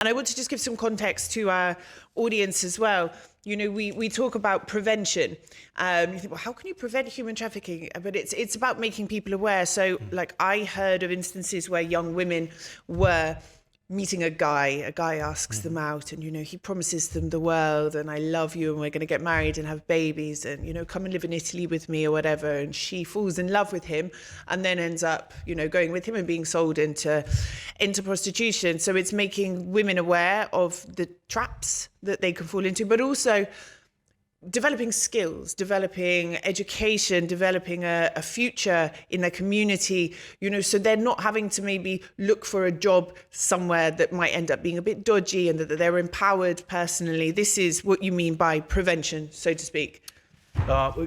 And I want to just give some context to our audience as well. You know, we talk about prevention. You think, well, how can you prevent human trafficking? But it's about making people aware. So, like, I heard of instances where young women were meeting a guy asks them out, and, you know, he promises them the world, and I love you, and we're going to get married and have babies, and, you know, come and live in Italy with me or whatever. And she falls in love with him and then ends up, you know, going with him and being sold into prostitution. So it's making women aware of the traps that they can fall into, but also developing skills, developing education, developing a future in their community, you know, so they're not having to maybe look for a job somewhere that might end up being a bit dodgy, and that they're empowered personally. This is what you mean by prevention, so to speak.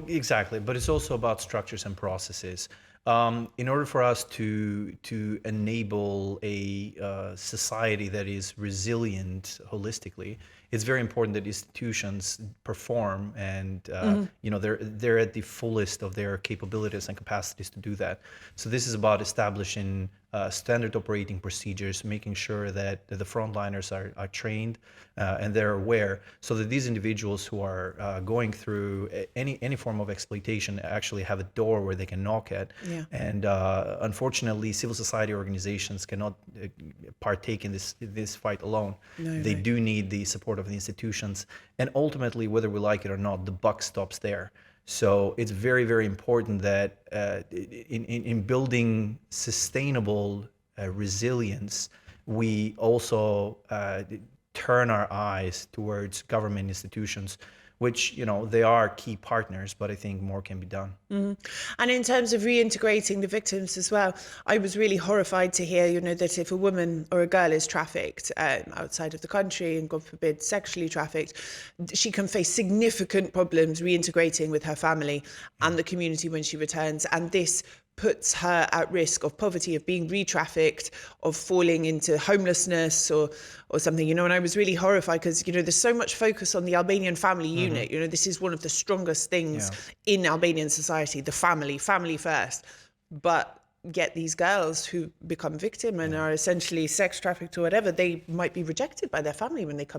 Exactly, but it's also about structures and processes. In order for us to enable a society that is resilient holistically, it's very important that institutions perform, and you know, they're at the fullest of their capabilities and capacities to do that. So this is about establishing standard operating procedures, making sure that the frontliners are trained and they're aware, so that these individuals who are going through any form of exploitation actually have a door where they can knock at. Yeah. And unfortunately, civil society organizations cannot partake in this fight alone. They do need the support of the institutions, and ultimately, whether we like it or not, the buck stops there. So it's very, very important that in building sustainable resilience, we also turn our eyes towards government institutions, which, you know, they are key partners, but I think more can be done. And in terms of reintegrating the victims as well, I was really horrified to hear, you know, that if a woman or a girl is trafficked outside of the country and, God forbid, sexually trafficked, she can face significant problems reintegrating with her family and the community when she returns. And this puts her at risk of poverty, of being re-trafficked, of falling into homelessness or something, you know. And I was really horrified because, you know, there's so much focus on the Albanian family unit. You know, this is one of the strongest things in Albanian society, the family first. But yet these girls who become victim and are essentially sex trafficked or whatever, they might be rejected by their family when they come